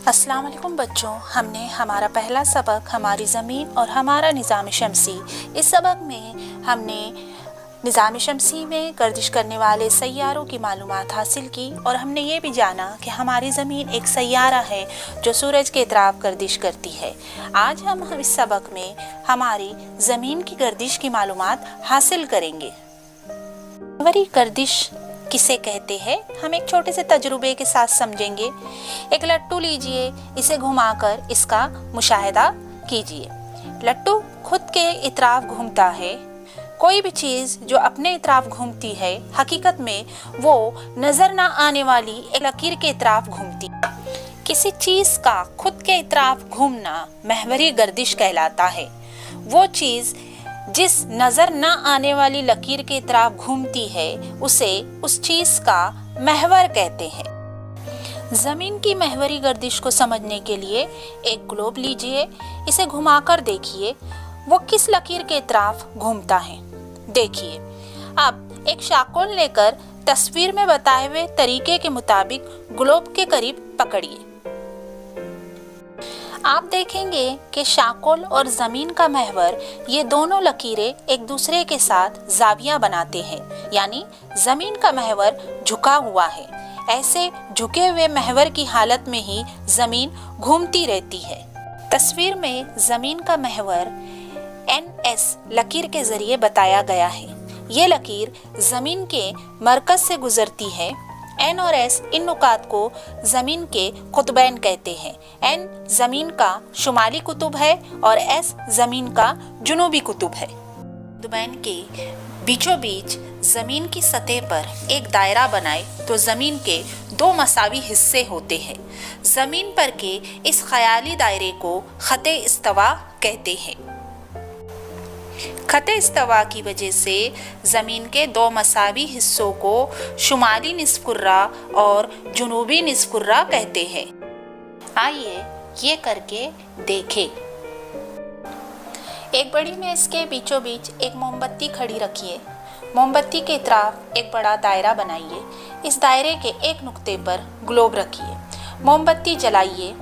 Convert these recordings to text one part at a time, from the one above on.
अस्सलाम वालेकुम बच्चों, हमने हमारा पहला सबक हमारी ज़मीन और हमारा निज़ाम शमसी। इस सबक में हमने निज़ाम शमसी में गर्दिश करने वाले सैयारों की मालूमात हासिल की और हमने ये भी जाना कि हमारी ज़मीन एक सैयारा है जो सूरज के इतराफ़ गर्दिश करती है। आज हम इस सबक में हमारी ज़मीन की गर्दिश की मालूमात हासिल करेंगे। महवरी गर्दिश किसे कहते हैं, हम एक छोटे से तजुर्बे के साथ समझेंगे। एक लट्टू लीजिए, इसे घुमाकर इसका मुशाहिदा कीजिए। लट्टू खुद के इतराफ घूमता है। कोई भी चीज़ जो अपने इतराफ घूमती है हकीकत में वो नज़र ना आने वाली एक लकीर के इतराफ घूमती है। किसी चीज़ का खुद के इतराफ घूमना महवरी गर्दिश कहलाता है। वो चीज़ जिस नज़र न आने वाली लकीर के तरफ घूमती है उसे उस चीज़ का महवर कहते हैं। ज़मीन की महवरी गर्दिश को समझने के लिए एक ग्लोब लीजिए, इसे घुमाकर देखिए वो किस लकीर के तरफ घूमता है। देखिए, अब एक शाकोल लेकर तस्वीर में बताए हुए तरीके के मुताबिक ग्लोब के करीब पकड़िए। आप देखेंगे कि शाकोल और ज़मीन का महवर ये दोनों लकीरें एक दूसरे के साथ जावियां बनाते हैं, यानी ज़मीन का महवर झुका हुआ है। ऐसे झुके हुए महवर की हालत में ही ज़मीन घूमती रहती है। तस्वीर में ज़मीन का महवर NS लकीर के ज़रिए बताया गया है। ये लकीर ज़मीन के मरकज़ से गुजरती है। N और S इन नुकात को ज़मीन के कुतुबैन कहते हैं। N ज़मीन का शुमाली कुतुब है और S ज़मीन का जुनूबी कुतुब है। कुतुबैन के बीचों बीच ज़मीन की सतह पर एक दायरा बनाए तो ज़मीन के दो मसावी हिस्से होते हैं। ज़मीन पर के इस ख़याली दायरे को ख़ते इस्तवा कहते हैं। ख़ते इस्तवा की वजह से ज़मीन के दो मसावी हिस्सों को शुमाली निस्फ़ुर्रा और जुनूबी निस्फ़ुर्रा कहते हैं। आइए ये करके देखें। एक बड़ी मेज़ के बीचों बीच एक मोमबत्ती खड़ी रखिए। मोमबत्ती के इतराफ एक बड़ा दायरा बनाइए। इस दायरे के एक नुक्ते पर ग्लोब रखिए। मोमबत्ती जलाइए।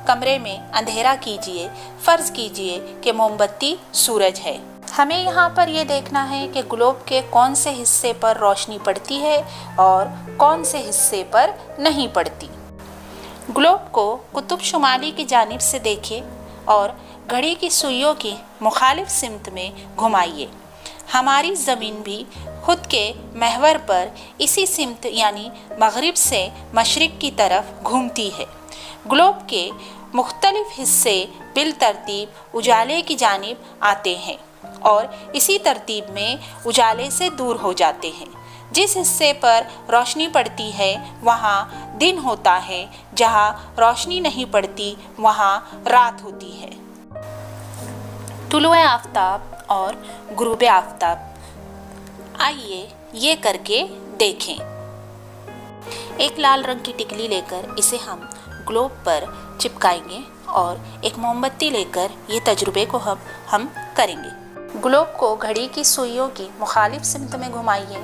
कमरे में अंधेरा कीजिए। फ़र्ज़ कीजिए कि मोमबत्ती सूरज है। हमें यहाँ पर यह देखना है कि ग्लोब के कौन से हिस्से पर रोशनी पड़ती है और कौन से हिस्से पर नहीं पड़ती। ग्लोब को कुतुब शुमाली की जानिब से देखिए और घड़ी की सुइयों की मुखालिफ सिमत में घुमाइए। हमारी ज़मीन भी खुद के महवर पर इसी सिमत यानी मगरिब से मशरिक की तरफ घूमती है। ग्लोब के मुख्तलिफ हिस्से बिल तरतीब उजाले की जानिब आते हैं और इसी तरतीब में उजाले से दूर हो जाते हैं। जिस हिस्से पर रोशनी पड़ती है वहाँ दिन होता है, जहाँ रोशनी नहीं पड़ती वहाँ रात होती है। तुलुए आफ्ताब और गुरूबे आफ्ताब, आइए ये करके देखें। एक लाल रंग की टिकली लेकर इसे हम ग्लोब पर चिपकाएंगे और एक मोमबत्ती लेकर ये तजुर्बे को हम करेंगे। ग्लोब को घड़ी की सुइयों की मुखालिफ सिमत में घुमाइए।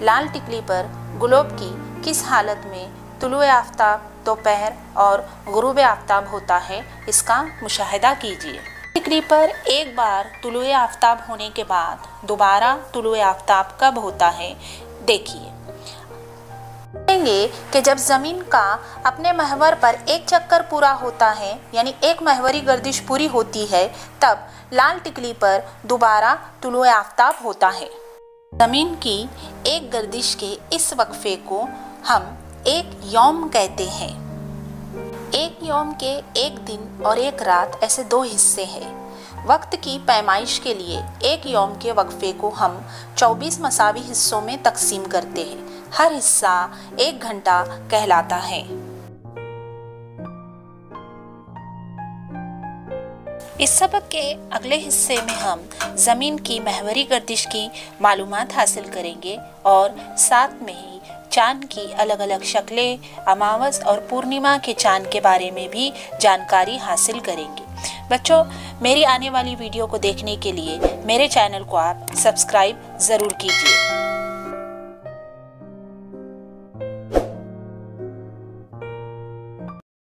लाल टिकली पर ग्लोब की किस हालत में तुलुए आफ्ताब, दोपहर और गुरूब आफ्ताब होता है इसका मुशाहिदा कीजिए। टिकली पर एक बार तुलुए आफ्ताब होने के बाद दोबारा तुलुए आफ्ताब कब होता है देखिए। देखेंगे कि जब ज़मीन का अपने महवर पर एक चक्कर पूरा होता है यानी एक महवरी गर्दिश पूरी होती है तब लाल टिकली पर दोबारा तुलुए आफ्ताब होता है। ज़मीन की एक गर्दिश के इस वक्फे को हम एक यौम कहते हैं। एक यौम के एक दिन और एक रात ऐसे दो हिस्से हैं। वक्त की पैमाइश के लिए एक यौम के वक्फे को हम 24 मसावी हिस्सों में तकसीम करते हैं। हर हिस्सा 1 घंटा कहलाता है। इस सबक के अगले हिस्से में हम ज़मीन की महवरी गर्दिश की मालूमात हासिल करेंगे और साथ में ही चाँद की अलग अलग शक्लें, अमावस और पूर्णिमा के चाँद के बारे में भी जानकारी हासिल करेंगे। बच्चों, मेरी आने वाली वीडियो को देखने के लिए मेरे चैनल को आप सब्सक्राइब ज़रूर कीजिए।